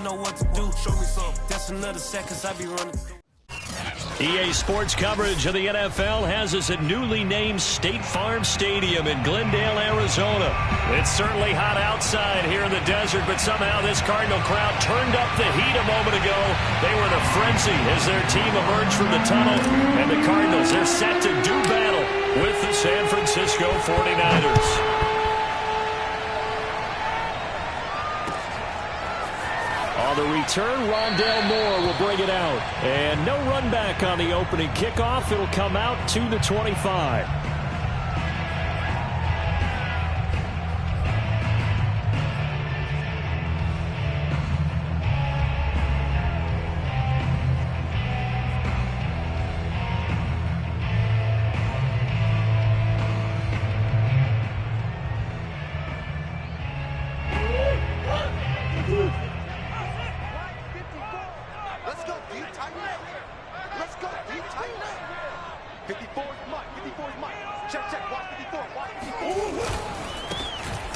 Know what to do. Show me some. That's another seconds I be running. EA Sports coverage of the NFL has us at newly named State Farm Stadium in Glendale, Arizona. It's certainly hot outside here in the desert, but somehow this Cardinal crowd turned up the heat a moment ago. They were in a frenzy as their team emerged from the tunnel, and the Cardinals, they're set to do battle with the San Francisco 49ers. On the return, Rondale Moore will bring it out. And no run back on the opening kickoff. It'll come out to the 25.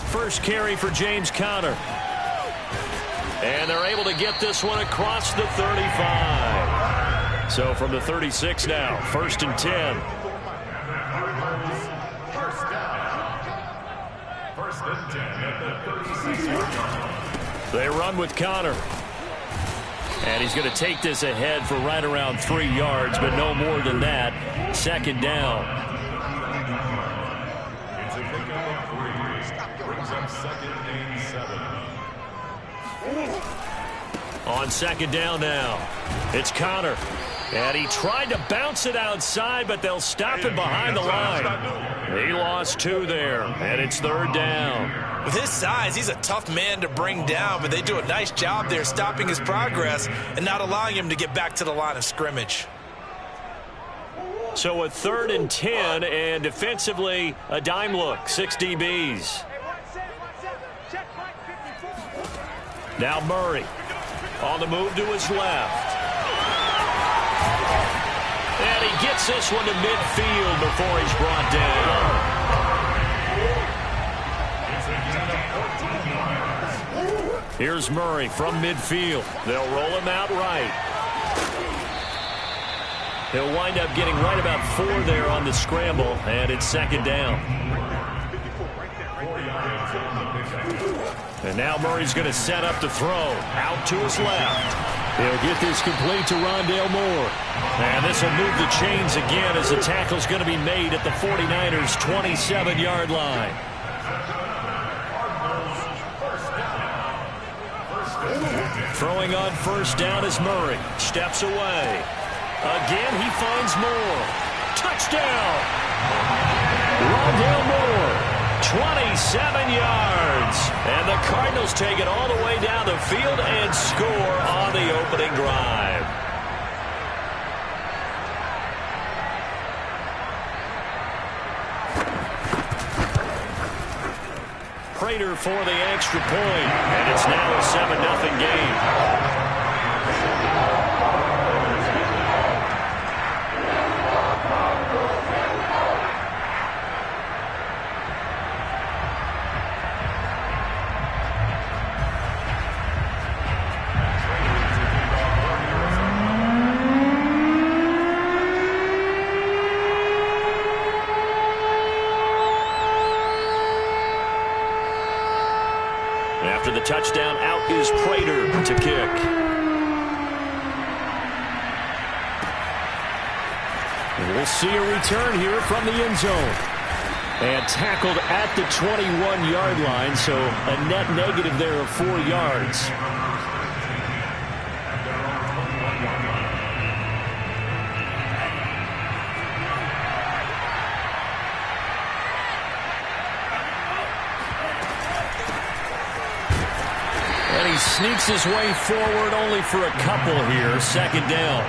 First carry for James Conner. And they're able to get this one across the 35. So from the 36 now, 1st and 10. They run with Conner. And he's going to take this ahead for right around 3 yards, but no more than that. 2nd down. On 2nd down now, it's Conner. And he tried to bounce it outside, but they'll stop him behind the line. He lost 2 there, and it's 3rd down. With his size, he's a tough man to bring down, but they do a nice job there stopping his progress and not allowing him to get back to the line of scrimmage. So a 3rd and 10, and defensively, a dime look, 6 DBs. Now Murray on the move to his left. And he gets this one to midfield before he's brought down. Here's Murray from midfield. They'll roll him out right. He'll wind up getting right about 4 there on the scramble, and it's 2nd down. And now Murray's going to set up to throw. Out to his left. He'll get this complete to Rondale Moore. And this will move the chains again as the tackle's going to be made at the 49ers' 27-yard line. Throwing on 1st down is Murray. Steps away. Again, he finds Moore. Touchdown! Rondale Moore, 27 yards. And the Cardinals take it all the way down the field and score on the opening drive. Prater for the extra point, and it's now a 7-0 game. After the touchdown, out is Prater to kick. And we'll see a return here from the end zone. And tackled at the 21-yard line, so a net negative there of 4 yards. He sneaks his way forward only for a couple here. 2nd down.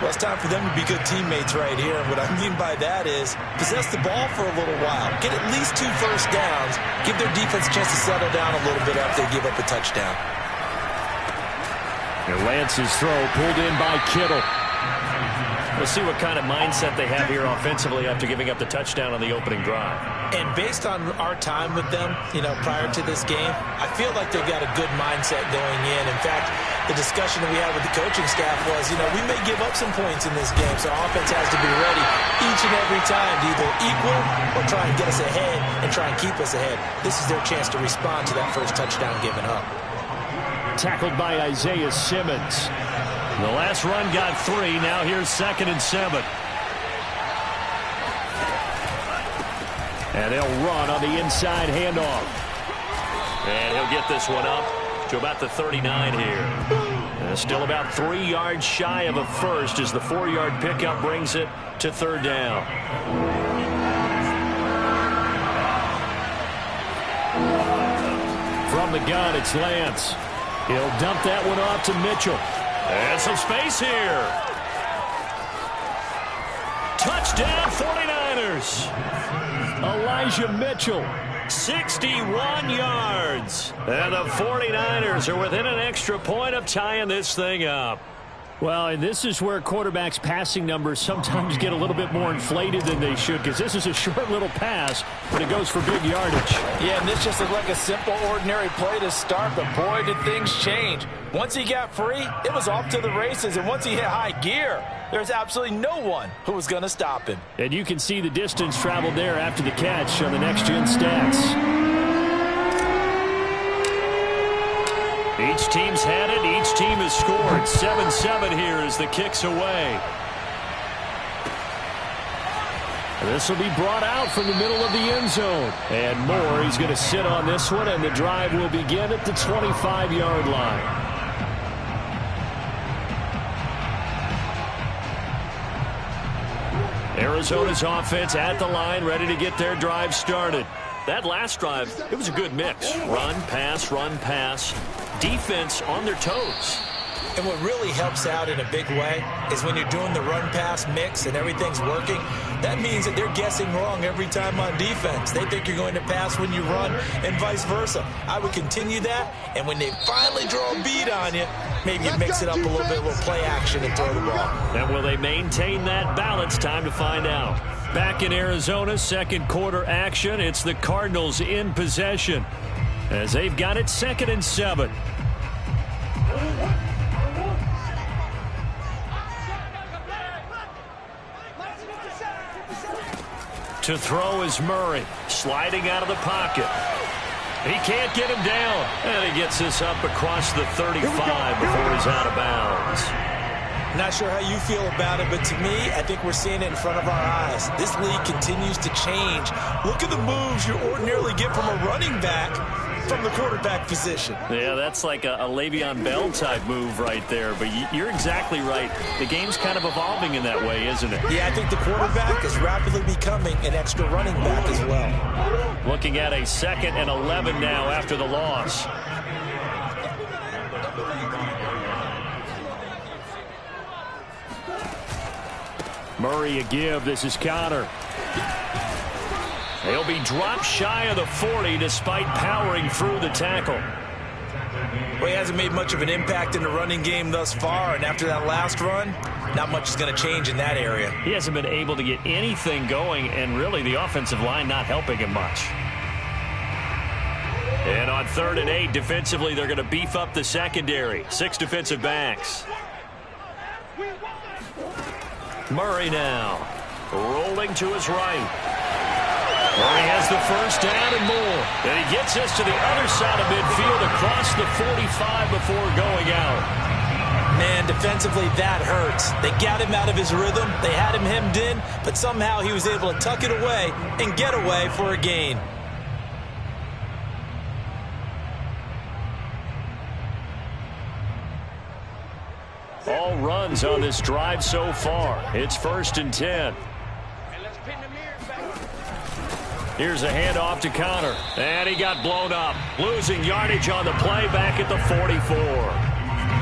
Well, it's time for them to be good teammates right here. What I mean by that is possess the ball for a little while. Get at least 2 first downs. Give their defense a chance to settle down a little bit after they give up a touchdown. And Lance's throw pulled in by Kittle. We'll see what kind of mindset they have here offensively after giving up the touchdown on the opening drive. And based on our time with them, prior to this game, I feel like they've got a good mindset going in. In fact, the discussion that we had with the coaching staff was, we may give up some points in this game, so our offense has to be ready each and every time to either equal or try and get us ahead and try and keep us ahead. This is their chance to respond to that first touchdown given up. Tackled by Isaiah Simmons. The last run got 3. Now here's 2nd and 7. And they'll run on the inside handoff. And he'll get this one up to about the 39 here. Still about 3 yards shy of a first as the 4-yard pickup brings it to 3rd down. From the gun, it's Lance. He'll dump that one off to Mitchell. And some space here. Touchdown 49ers. Elijah Mitchell, 61 yards. And the 49ers are within an extra point of tying this thing up. Well, and this is where quarterbacks' passing numbers sometimes get a little bit more inflated than they should, because this is a short little pass, but it goes for big yardage. Yeah, and this just looked like a simple, ordinary play to start, but boy, did things change. Once he got free, it was off to the races, and once he hit high gear, there's absolutely no one who was going to stop him. And you can see the distance traveled there after the catch on the next-gen stats. Each team's had it. Each team has scored. 7-7 here as the kick's away. This will be brought out from the middle of the end zone. And Moore, he's going to sit on this one, and the drive will begin at the 25-yard line. Arizona's offense at the line, ready to get their drive started. That last drive, it was a good mix. Run, pass, defense on their toes. And what really helps out in a big way is when you're doing the run-pass mix and everything's working, that means that they're guessing wrong every time on defense. They think you're going to pass when you run and vice versa. I would continue that, and when they finally draw a beat on you, maybe you mix it up a little bit, a little play action and throw the ball. And will they maintain that balance? Time to find out. Back in Arizona, second quarter action. It's the Cardinals in possession as they've got it 2nd and 7. To throw is Murray, sliding out of the pocket. He can't get him down, and he gets this up across the 35 before he's out of bounds. Not sure how you feel about it, but to me, I think we're seeing it in front of our eyes. This league continues to change. Look at the moves you ordinarily get from a running back from the quarterback position. Yeah, that's like a Le'Veon Bell type move right there, but you're exactly right. The game's kind of evolving in that way, isn't it? Yeah, I think the quarterback is rapidly becoming an extra running back as well. Looking at a 2nd and 11 now after the loss. Murray a give. This is Connor. He'll be dropped shy of the 40 despite powering through the tackle. Well, he hasn't made much of an impact in the running game thus far, and after that last run, not much is going to change in that area. He hasn't been able to get anything going, and really the offensive line not helping him much. And on 3rd and 8, defensively, they're going to beef up the secondary. 6 defensive backs. Murray now, rolling to his right. Murray has the first down and more. And he gets this to the other side of midfield across the 45 before going out. Man, defensively, that hurts. They got him out of his rhythm. They had him hemmed in, but somehow he was able to tuck it away and get away for a gain. All runs on this drive so far. It's 1st and 10. Here's a handoff to Connor. And he got blown up. Losing yardage on the play back at the 44.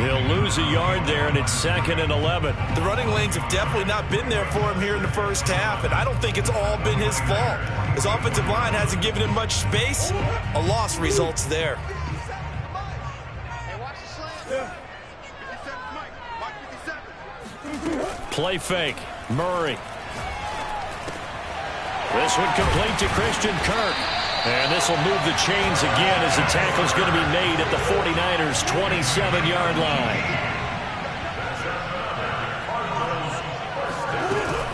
He'll lose a yard there, and it's 2nd and 11. The running lanes have definitely not been there for him here in the first half, and I don't think it's all been his fault. His offensive line hasn't given him much space. A loss results there. Play fake. Murray. This one complete to Christian Kirk. And this will move the chains again as the tackle's going to be made at the 49ers' 27-yard line.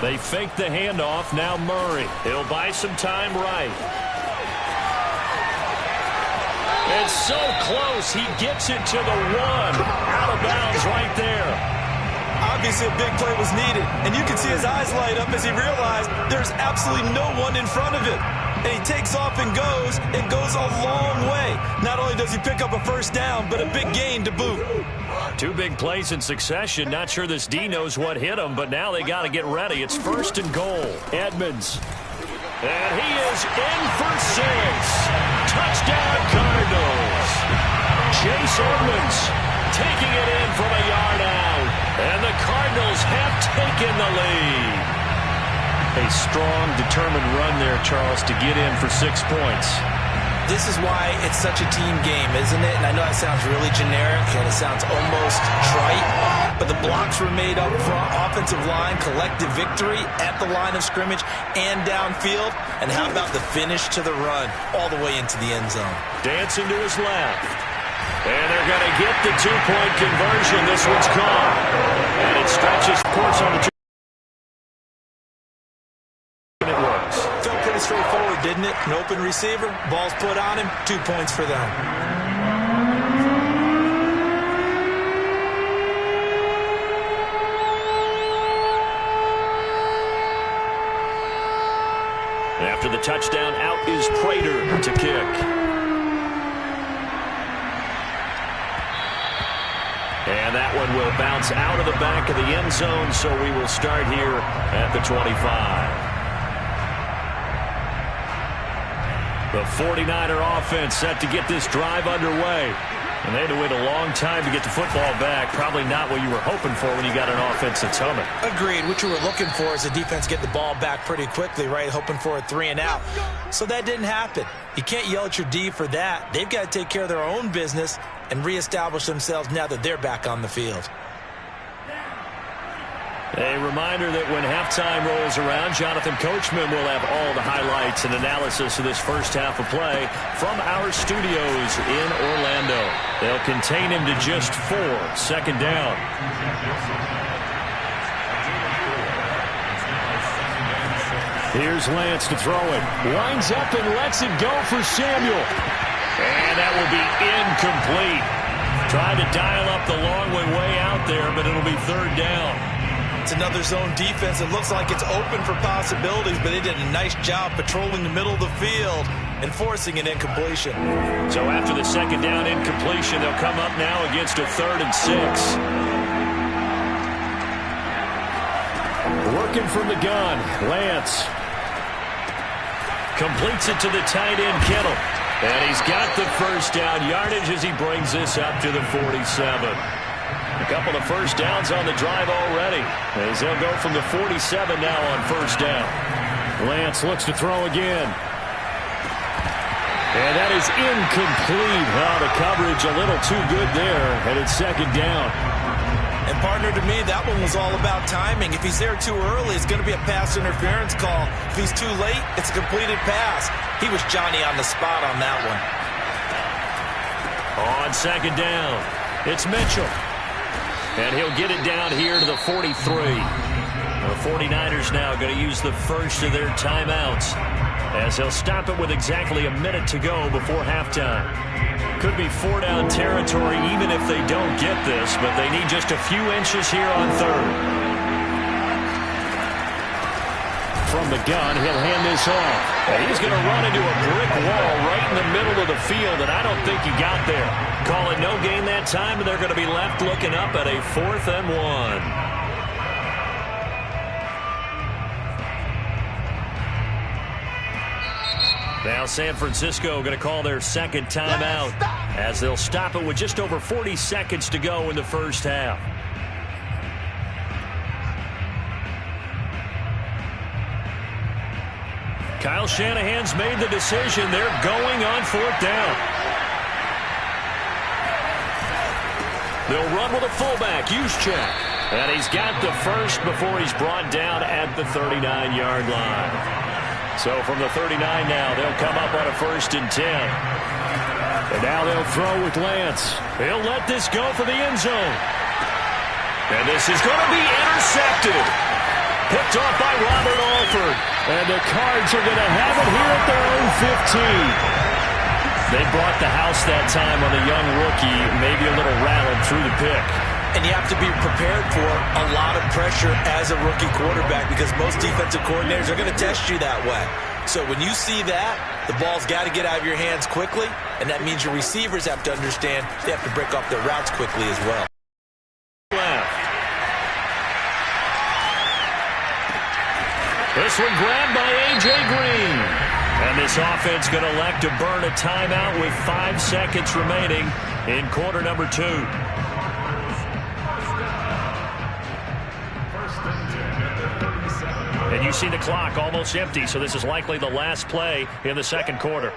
They fake the handoff. Now Murray. He'll buy some time right. It's so close. He gets it to the 1. Out of bounds right there. Obviously, a big play was needed, and you can see his eyes light up as he realized there's absolutely no one in front of him. And he takes off and goes a long way. Not only does he pick up a first down, but a big gain to boot. 2 big plays in succession. Not sure this D knows what hit him, but now they got to get ready. It's 1st and goal. Edmonds. And he is in for 6. Touchdown, Cardinals. Chase Edmonds taking it in from a yard out. And the Cardinals have taken the lead. A strong, determined run there, Charles, to get in for 6 points. This is why it's such a team game, isn't it? And I know that sounds really generic and it sounds almost trite, but the blocks were made up front, offensive line, collective victory at the line of scrimmage and downfield. And how about the finish to the run all the way into the end zone? Dancing to his left. And they're going to get the 2-point conversion. This one's caught. And it stretches course on the 2. It works. Felt pretty straightforward, didn't it? An open receiver, ball's put on him, 2 points for them. After the touchdown, out is Prater to kick. And that one will bounce out of the back of the end zone, so we will start here at the 25. The 49er offense set to get this drive underway. And they had to wait a long time to get the football back. Probably not what you were hoping for when you got an offense that's humming. Agreed. What you were looking for is the defense get the ball back pretty quickly, right? Hoping for a 3 and out. So that didn't happen. You can't yell at your D for that. They've got to take care of their own business and reestablish themselves now that they're back on the field. A reminder that when halftime rolls around, Jonathan Coachman will have all the highlights and analysis of this first half of play from our studios in Orlando. They'll contain him to just 4. 2nd down. Here's Lance to throw it. Winds up and lets it go for Samuel. And that will be incomplete. Tried to dial up the long one way out there, but it'll be 3rd down. It's another zone defense. It looks like it's open for possibilities, but they did a nice job patrolling the middle of the field and forcing an incompletion. So after the 2nd down incompletion, they'll come up now against a 3rd and 6. Working from the gun, Lance. Completes it to the tight end, Kittle. And he's got the first down yardage as he brings this up to the 47. A couple of first downs on the drive already, as they'll go from the 47 now on 1st down. Lance looks to throw again. And that is incomplete. Well, the coverage a little too good there, and it's 2nd down. And partner, to me, that one was all about timing. If he's there too early, it's going to be a pass interference call. If he's too late, it's a completed pass. He was Johnny on the spot on that one. On 2nd down, it's Mitchell. And he'll get it down here to the 43. The 49ers now going to use the first of their timeouts, as they'll stop it with exactly a minute to go before halftime. Could be 4-down territory even if they don't get this, but they need just a few inches here on 3rd. From the gun, he'll hand this off. And he's going to run into a brick wall right in the middle of the field, and I don't think he got there. Call it no gain that time, and they're going to be left looking up at a 4th and 1. Now San Francisco going to call their 2nd timeout, as they'll stop it with just over 40 seconds to go in the first half. Kyle Shanahan's made the decision. They're going on 4th down. They'll run with a fullback, Juszczyk. And he's got the first before he's brought down at the 39-yard line. So from the 39 now, they'll come up on a 1st and 10. And now they'll throw with Lance. He'll let this go for the end zone. And this is going to be intercepted. Picked off by Robert Alford. And the Cards are going to have it here at their own 15. They brought the house that time on the young rookie, maybe a little rattled through the pick. And you have to be prepared for a lot of pressure as a rookie quarterback because most defensive coordinators are going to test you that way. So when you see that, the ball's got to get out of your hands quickly, and that means your receivers have to understand they have to break off their routes quickly as well. This one grabbed by A.J. Green. And this offense going to elect to burn a timeout with 5 seconds remaining in quarter number 2. And you see the clock almost empty, so this is likely the last play in the second quarter.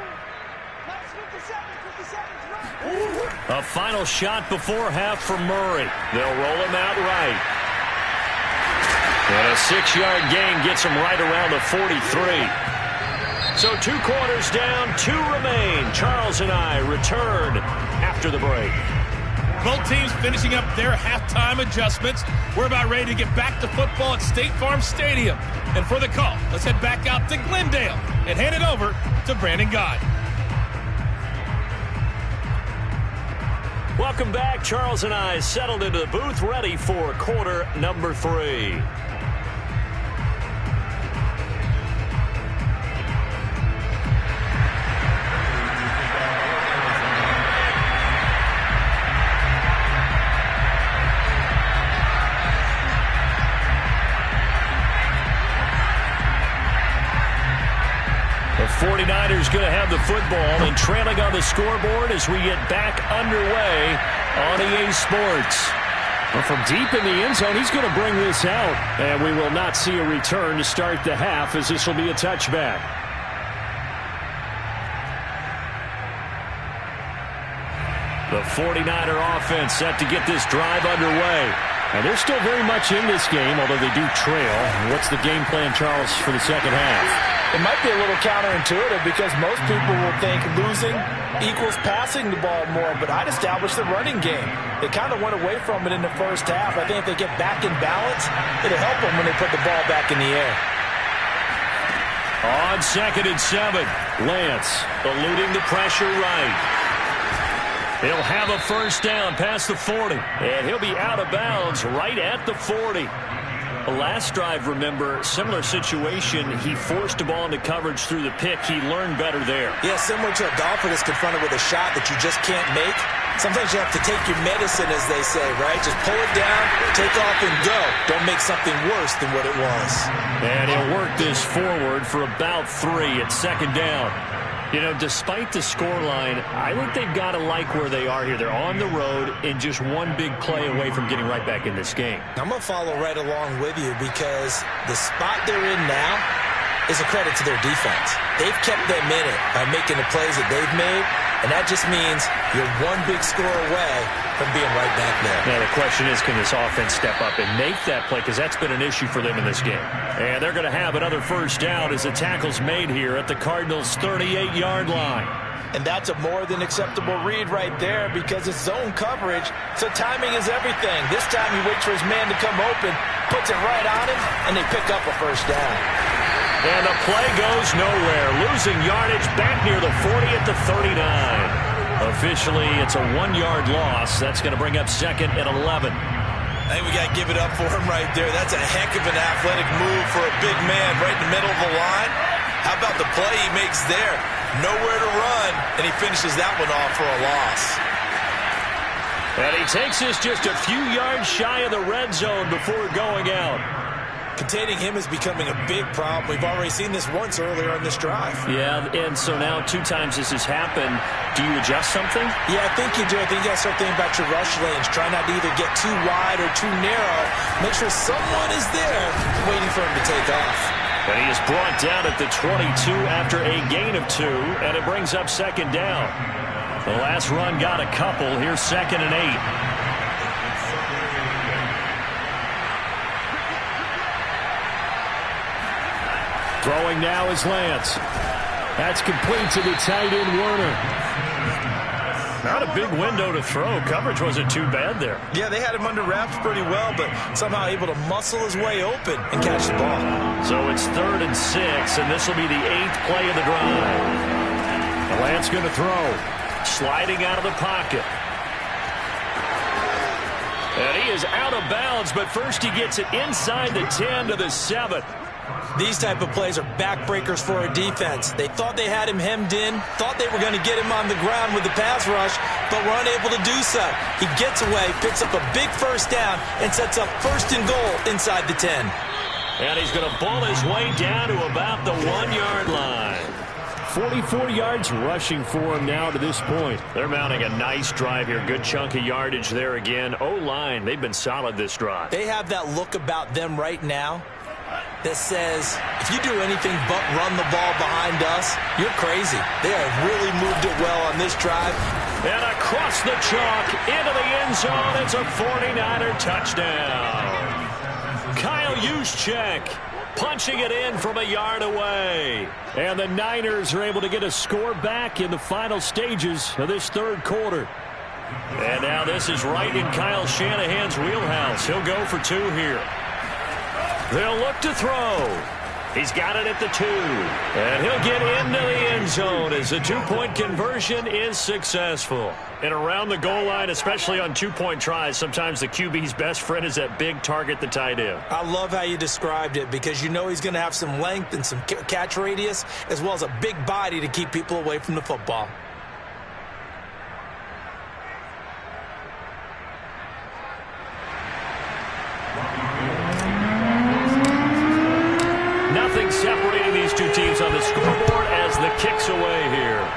A final shot before half for Murray. They'll roll him out right. And a 6-yard gain gets him right around the 43. So 2 quarters down, 2 remain. Charles and I return after the break. Both teams finishing up their halftime adjustments. We're about ready to get back to football at State Farm Stadium. And for the call, let's head back out to Glendale and hand it over to Brandon Gaudin. Welcome back. Charles and I settled into the booth, ready for quarter number 3. The 49ers going to have the football and trailing on the scoreboard as we get back underway on EA Sports. Well, from deep in the end zone, he's going to bring this out. And we will not see a return to start the half as this will be a touchback. The 49er offense set to get this drive underway. And they're still very much in this game, although they do trail. What's the game plan, Charles, for the second half? It might be a little counterintuitive because most people will think losing equals passing the ball more, but I'd establish the running game. They kind of went away from it in the first half. I think if they get back in balance, it'll help them when they put the ball back in the air. On 2nd and 7, Lance eluding the pressure right. He'll have a first down past the 40, and he'll be out of bounds right at the 40. The last drive, remember, similar situation. He forced the ball into coverage through the pick. He learned better there. Yeah, similar to a golfer that's confronted with a shot that you just can't make. Sometimes you have to take your medicine, as they say, right? Just pull it down, take off, and go. Don't make something worse than what it was. And he'll work this forward for about 3 at 2nd down. You know, despite the scoreline, I think they've got to like where they are here. They're on the road and just one big play away from getting right back in this game. I'm going to follow right along with you because the spot they're in now is a credit to their defense. They've kept them in it by making the plays that they've made, and that just means you're one big score away from being right back there. Now, the question is, can this offense step up and make that play? Because that's been an issue for them in this game. And they're going to have another first down as the tackle's made here at the Cardinals' 38-yard line. And that's a more than acceptable read right there because it's zone coverage, so timing is everything. This time he waits for his man to come open, puts it right on him, and they pick up a first down. And the play goes nowhere, losing yardage back near the 40 at the 39. Officially, it's a 1-yard loss. That's going to bring up 2nd and 11. I think we got to give it up for him right there. That's a heck of an athletic move for a big man right in the middle of the line. How about the play he makes there? Nowhere to run, and he finishes that one off for a loss. And he takes us just a few yards shy of the red zone before going out. Containing him is becoming a big problem. We've already seen this once earlier on this drive. Yeah, and so now 2 times this has happened. Do you adjust something? Yeah, I think you do. I think you got to start thinking about your rush lanes. Try not to either get too wide or too narrow. Make sure someone is there waiting for him to take off. And he is brought down at the 22 after a gain of 2, and it brings up 2nd down. The last run got a couple. Here's 2nd and 8. Throwing now is Lance. That's complete to the tight end, Werner. Not a big window to throw. Coverage wasn't too bad there. Yeah, they had him under wraps pretty well, but somehow able to muscle his way open and catch the ball. So it's 3rd and 6, and this will be the 8th play of the drive. Lance going to throw. Sliding out of the pocket. And he is out of bounds, but first he gets it inside the 10 to the 7. These type of plays are backbreakers for a defense. They thought they had him hemmed in, thought they were going to get him on the ground with the pass rush, but were unable to do so. He gets away, picks up a big first down, and sets up 1st and goal inside the 10. And he's going to ball his way down to about the 1-yard line. 44 yards rushing for him now to this point. They're mounting a nice drive here. Good chunk of yardage there again. O-line, they've been solid this drive. They have that look about them right now that says, if you do anything but run the ball behind us, you're crazy. They have really moved it well on this drive. And across the chalk into the end zone, it's a 49er touchdown. Kyle Juszczyk punching it in from a yard away. And the Niners are able to get a score back in the final stages of this 3rd quarter. And now this is right in Kyle Shanahan's wheelhouse. He'll go for 2 here. They'll look to throw. He's got it at the 2. And he'll get into the end zone as the 2-point conversion is successful. And around the goal line, especially on 2-point tries, sometimes the QB's best friend is that big target, the tight end. I love how you described it because you know he's going to have some length and some catch radius as well as a big body to keep people away from the football. Nothing separating these two teams on the scoreboard as the kick's away here.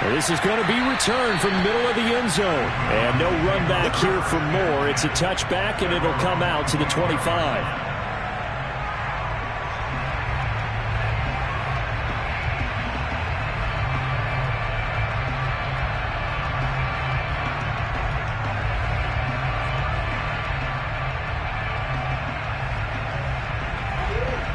And this is going to be returned from the middle of the end zone. And no run back here for more. It's a touchback, and it'll come out to the 25.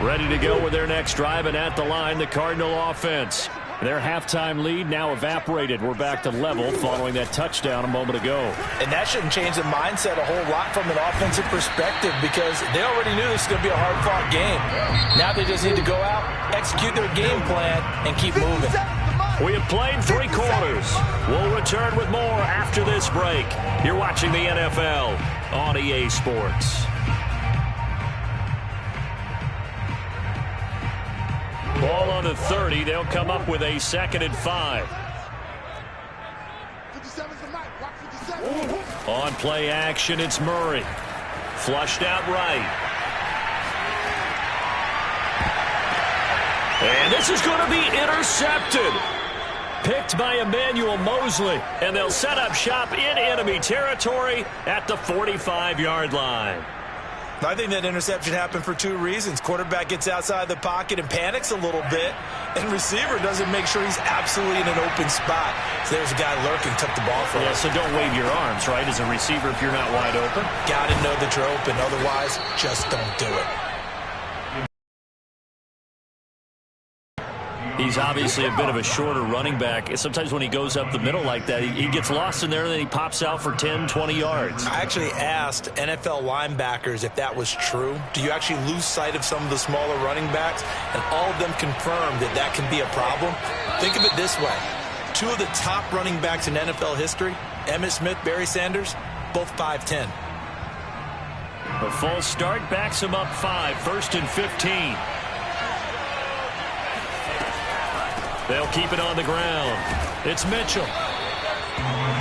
Ready to go with their next drive, and at the line, the Cardinal offense. Their halftime lead now evaporated. We're back to level following that touchdown a moment ago. And that shouldn't change the mindset a whole lot from an offensive perspective because they already knew this was going to be a hard-fought game. Now they just need to go out, execute their game plan, and keep moving. We have played 3 quarters. We'll return with more after this break. You're watching the NFL on EA Sports. Ball on the 30. They'll come up with a 2nd and 5. On play action, it's Murray. Flushed out right. And this is going to be intercepted. Picked by Emmanuel Mosley. And they'll set up shop in enemy territory at the 45-yard line. I think that interception happened for 2 reasons. Quarterback gets outside the pocket and panics a little bit, and receiver doesn't make sure he's absolutely in an open spot. So there's a guy lurking, took the ball from him. Yeah, so don't wave your arms, right, as a receiver if you're not wide open. Got to know that you're open. Otherwise, just don't do it. He's obviously a bit of a shorter running back. Sometimes when he goes up the middle like that, he gets lost in there, and then he pops out for 10, 20 yards. I actually asked NFL linebackers if that was true. Do you actually lose sight of some of the smaller running backs? And all of them confirmed that that can be a problem. Think of it this way. 2 of the top running backs in NFL history, Emmitt Smith, Barry Sanders, both 5'10". A false start backs him up 5, 1st and 15. They'll keep it on the ground. It's Mitchell.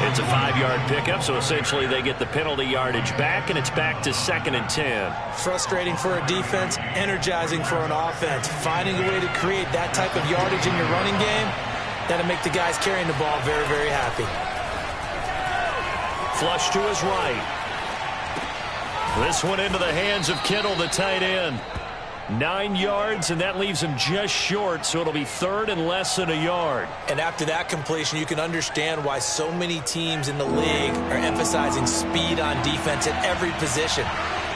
It's a 5-yard pickup, so essentially they get the penalty yardage back, and it's back to 2nd and 10. Frustrating for a defense, energizing for an offense. Finding a way to create that type of yardage in your running game, that'll make the guys carrying the ball very, very happy. Flush to his right. This one into the hands of Kittle, the tight end. 9 yards, and that leaves him just short, so it'll be 3rd and less than a yard. And after that completion, you can understand why so many teams in the league are emphasizing speed on defense at every position.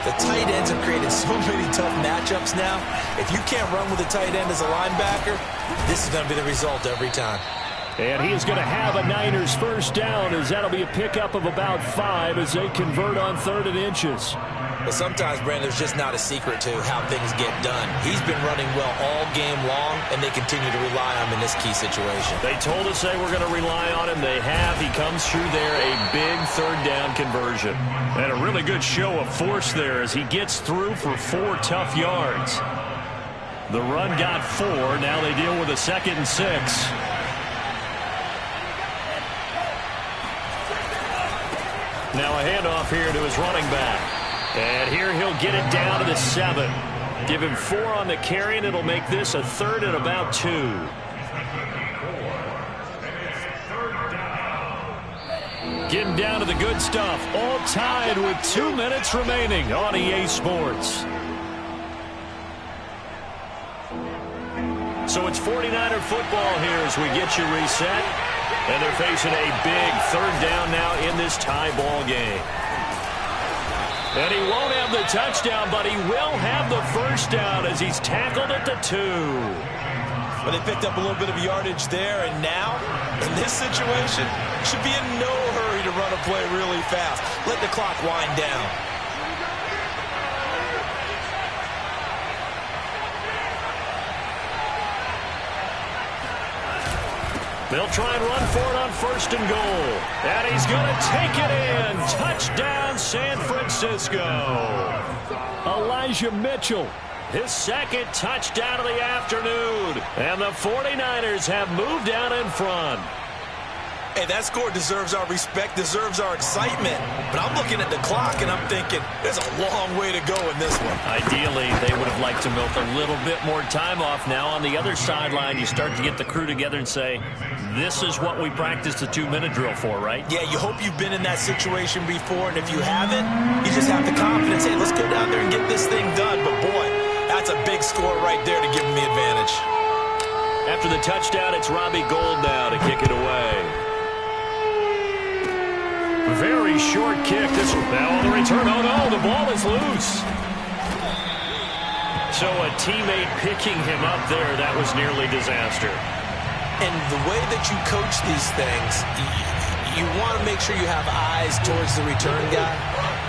The tight ends have created so many tough matchups now. If you can't run with a tight end as a linebacker, this is going to be the result every time. And he is going to have a Niners first down, as that'll be a pickup of about 5 as they convert on 3rd and inches. But sometimes, Brandon, there's just not a secret to how things get done. He's been running well all game long, and they continue to rely on him in this key situation. They told us they were going to rely on him. They have. He comes through there, a big 3rd down conversion. And a really good show of force there as he gets through for 4 tough yards. The run got 4. Now they deal with a 2nd and 6. Now a handoff here to his running back. And here he'll get it down to the 7. Give him 4 on the carry, and it'll make this a 3rd and about 2. Getting down to the good stuff. All tied with 2 minutes remaining on EA Sports. So it's 49er football here as we get you reset. And they're facing a big 3rd down now in this tie ball game. And he won't have the touchdown, but he will have the first down as he's tackled at the 2. But they picked up a little bit of yardage there, and now, in this situation, should be in no hurry to run a play really fast. Let the clock wind down. They'll try and run for it on 1st and goal. And he's going to take it in. Touchdown, San Francisco. Elijah Mitchell, his 2nd touchdown of the afternoon. And the 49ers have moved down in front. Hey, that score deserves our respect, deserves our excitement. But I'm looking at the clock, and I'm thinking there's a long way to go in this one. Ideally, they would have liked to milk a little bit more time off. Now, on the other sideline, you start to get the crew together and say, this is what we practiced the 2-minute drill for, right? Yeah, you hope you've been in that situation before, and if you haven't, you just have the confidence. Hey, let's go down there and get this thing done. But, boy, that's a big score right there to give them the advantage. After the touchdown, it's Robbie Gould now to kick it away. Very short kick. This now on the return. Oh, no, the ball is loose. So a teammate picking him up there, that was nearly disaster. And the way that you coach these things, you want to make sure you have eyes towards the return guy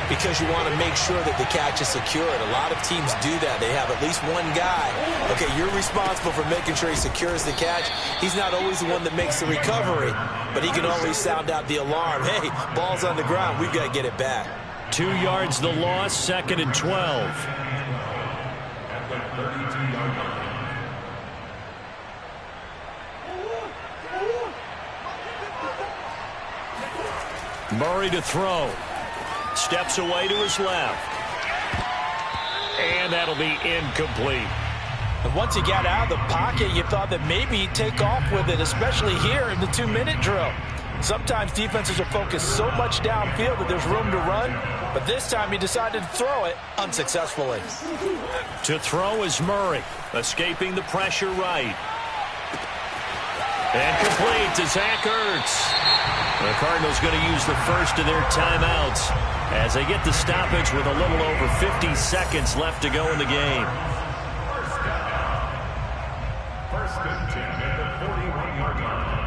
because you want to make sure that the catch is secured. A lot of teams do that. They have at least one guy. Okay, you're responsible for making sure he secures the catch. He's not always the one that makes the recovery, but he can always sound out the alarm. Hey, ball's on the ground. We've got to get it back. 2 yards the loss, 2nd and 12. Murray to throw. Steps away to his left. And that'll be incomplete. And once he got out of the pocket, you thought that maybe he'd take off with it, especially here in the 2-minute drill. Sometimes defenses are focused so much downfield that there's room to run, but this time he decided to throw it unsuccessfully. To throw is Murray, escaping the pressure right. And complete to Zach Ertz. The Cardinals going to use the first of their timeouts as they get the stoppage with a little over 50 seconds left to go in the game. First and 10 at the 41-yard line.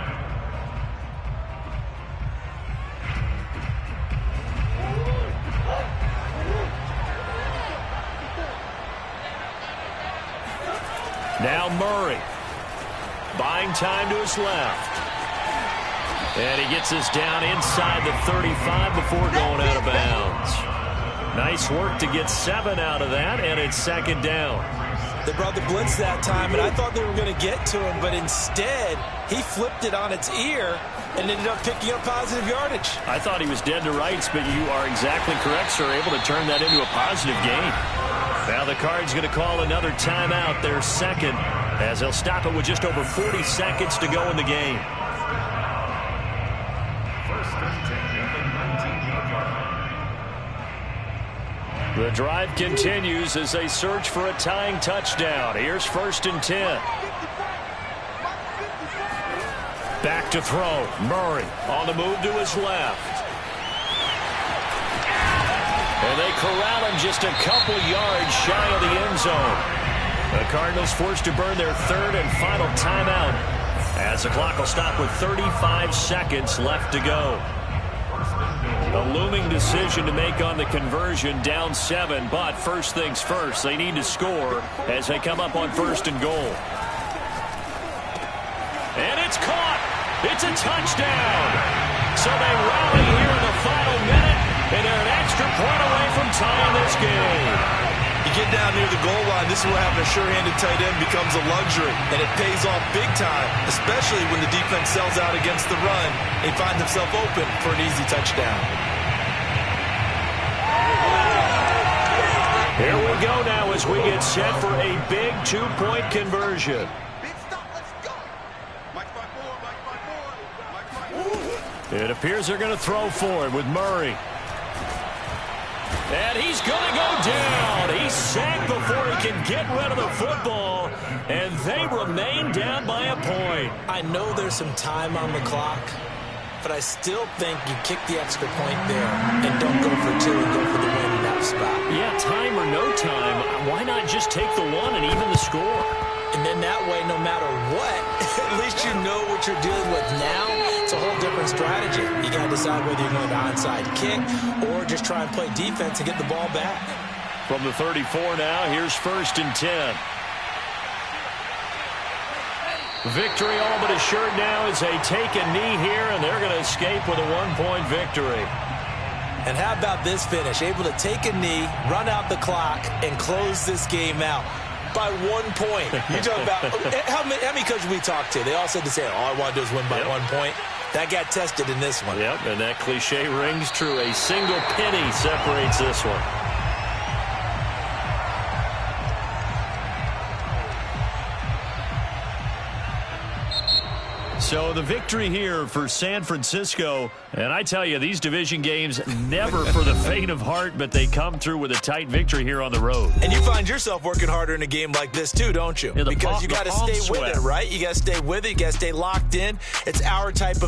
Now Murray. Buying time to his left. And he gets us down inside the 35 before going out of bounds. Nice work to get 7 out of that, and it's 2nd down. They brought the blitz that time, and I thought they were going to get to him, but instead, he flipped it on its ear and ended up picking up positive yardage. I thought he was dead to rights, but you are exactly correct, sir. Able to turn that into a positive gain. Now the Cards going to call another timeout, their 2nd, as they'll stop it with just over 40 seconds to go in the game. The drive continues as they search for a tying touchdown. Here's 1st and 10. Back to throw. Murray on the move to his left. And they corral him just a couple yards shy of the end zone. The Cardinals forced to burn their third and final timeout as the clock will stop with 35 seconds left to go. A looming decision to make on the conversion, down 7, but first things first, they need to score as they come up on 1st and goal. And it's caught. It's a touchdown. So they rally here in the final minute, and they're an extra point away from tying this game. You get down near the goal line, this is where having a sure-handed tight end becomes a luxury, and it pays off big time, especially when the defense sells out against the run. They find themselves open for an easy touchdown. Here we go now as we get set for a big 2-point conversion. It appears they're going to throw for it with Murray. And he's going to go down. He's sacked before he can get rid of the football, and they remain down by a point. I know there's some time on the clock, but I still think you kick the extra point there and don't go for 2 and go for the win in that spot. Yeah, time or no time, why not just take the 1 and even the score? And then that way, no matter what, at least you know what you're dealing with now. It's a whole different strategy. You got to decide whether you're going to onside kick or just try and play defense and get the ball back. From the 34 now, here's 1st and 10. Victory all but assured now as they take a knee here, and they're going to escape with a 1-point victory. And how about this finish? Able to take a knee, run out the clock, and close this game out by 1 point. You talk about how many coaches we talked to? They all said the same. All I want to do is win by 1 point. That got tested in this one. Yep, and that cliche rings true. A single penny separates this one. So the victory here for San Francisco. And I tell you, these division games never for the faint of heart, but they come through with a tight victory here on the road. And you find yourself working harder in a game like this too, don't you? Yeah, because you got to stay with it, right? You got to stay with it. You got to stay locked in. It's our type of